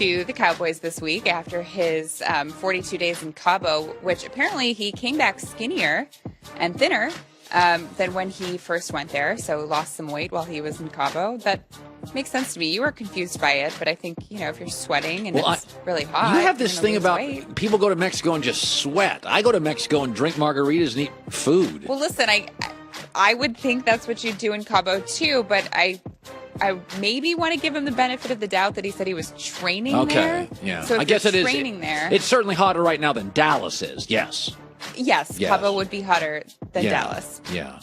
to the Cowboys this week after his 42 days in Cabo, which apparently he came back skinnier and thinner than when he first went there, so lost some weight while he was in Cabo. That makes sense to me. You were confused by it, but I think, if you're sweating and it's really hot. You have this thing about weight. People go to Mexico and just sweat. I go to Mexico and drink margaritas and eat food. Well, listen, I would think that's what you do in Cabo too, but I maybe want to give him the benefit of the doubt that he said he was training there. Okay, yeah. So if I guess it is. Training there. It's certainly hotter right now than Dallas is, yes. Yes, Cabo would be hotter than Dallas. Yeah.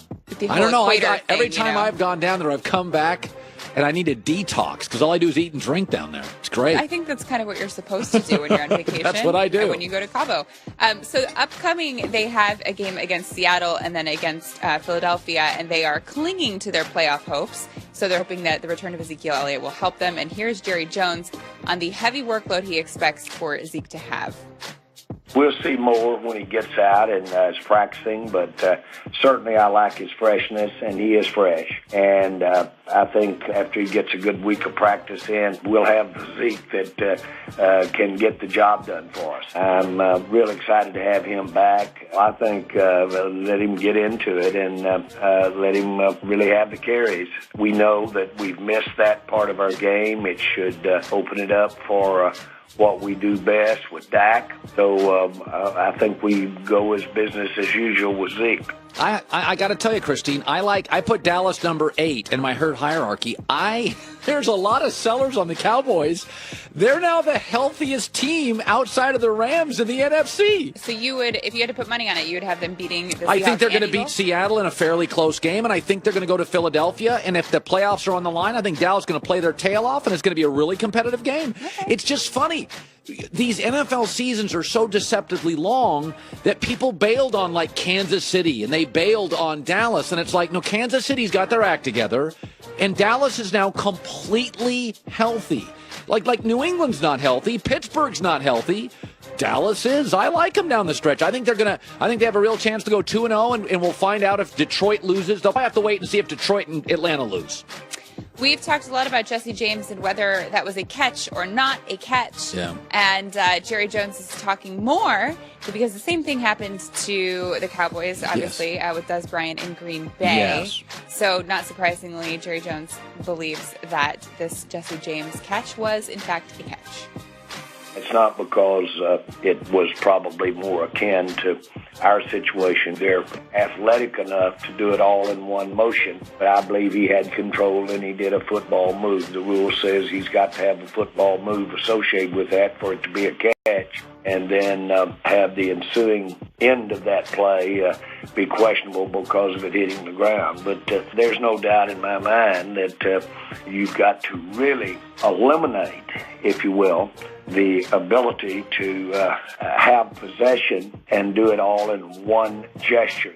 I don't know. Every time I've gone down there, I've come back and I need a detox because all I do is eat and drink down there. It's great. I think that's kind of what you're supposed to do when you're on vacation. That's what I do. When you go to Cabo. So upcoming, they have a game against Seattle and then against Philadelphia, and they are clinging to their playoff hopes. So they're hoping that the return of Ezekiel Elliott will help them. And here's Jerry Jones on the heavy workload he expects for Zeke to have. We'll see more when he gets out and is practicing, but certainly I like his freshness, and he is fresh. And I think after he gets a good week of practice in, we'll have Zeke that can get the job done for us. I'm real excited to have him back. I think let him get into it and let him really have the carries. We know that we've missed that part of our game. It should open it up for what we do best with Dak. So I think we go as business as usual with Zeke. I got to tell you, Christine, I put Dallas number 8 in my hurt hierarchy. There's a lot of sellers on the Cowboys. They're now the healthiest team outside of the Rams in the NFC. So you would, if you had to put money on it, you would have them beating the Seahawks. I think they're going to Eagles? beat Seattle in a fairly close game, and I think they're going to go to Philadelphia. And if the playoffs are on the line, I think Dallas is going to play their tail off, and it's going to be a really competitive game. Okay. It's just funny. These NFL seasons are so deceptively long that people bailed on like Kansas City and they bailed on Dallas. And it's like, no, Kansas City's got their act together and Dallas is now completely healthy. Like New England's not healthy. Pittsburgh's not healthy. Dallas is. I like them down the stretch. I think they have a real chance to go 2-0 and we'll find out if Detroit loses. They'll have to wait and see if Detroit and Atlanta lose. We've talked a lot about Jesse James and whether that was a catch or not a catch. Yeah. And Jerry Jones is talking more because the same thing happened to the Cowboys, obviously, with Des Bryant in Green Bay. Yes. So not surprisingly, Jerry Jones believes that this Jesse James catch was, in fact, a catch. It's not because it was probably more akin to our situation. They're athletic enough to do it all in one motion, but I believe he had control and he did a football move. The rule says he's got to have a football move associated with that for it to be a catch, and then have the ensuing end of that play be questionable because of it hitting the ground. But there's no doubt in my mind that you've got to really eliminate, if you will, the ability to have possession and do it all in one gesture.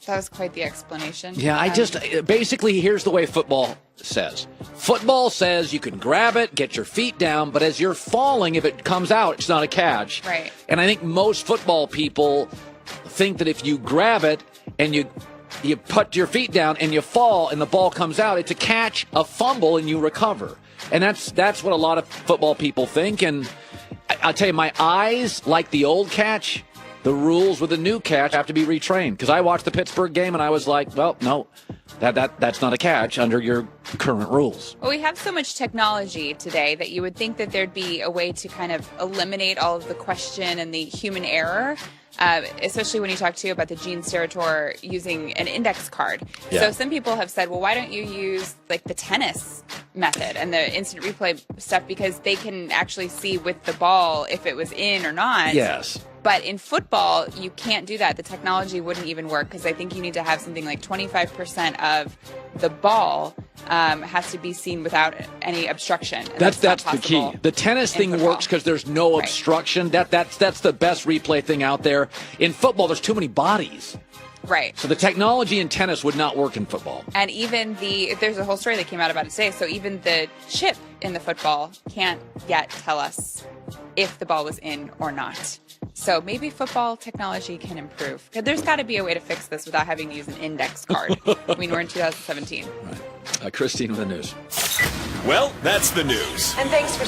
That was quite the explanation. Yeah, basically, here's the way football says. Football says you can grab it, get your feet down, but as you're falling, if it comes out, it's not a catch. Right. And I think most football people think that if you grab it and you put your feet down and you fall and the ball comes out, it's a catch, a fumble, and you recover. And that's what a lot of football people think. And I'll tell you, my eyes like the old catch. The rules with the new catch have to be retrained. Because I watched the Pittsburgh game and I was like, well, no, that's not a catch under your current rules. Well, we have so much technology today that you would think that there'd be a way to kind of eliminate all of the question and the human error. Especially when you talk to about the Gene Steratore using an index card. Yeah. So some people have said, well, why don't you use like the tennis method and the instant replay stuff, because they can actually see with the ball if it was in or not. Yes. But in football, you can't do that. The technology wouldn't even work because I think you need to have something like 25% of the ball has to be seen without any obstruction. That's the key. The tennis thing works because there's no obstruction. That's the best replay thing out there. In football, there's too many bodies. Right. So the technology in tennis would not work in football. And even there's a whole story that came out about it today. So even the chip in the football can't yet tell us if the ball was in or not. So maybe football technology can improve. There's got to be a way to fix this without having to use an index card. I mean, we're in 2017. Right. Christine with the news. Well, that's the news. And thanks for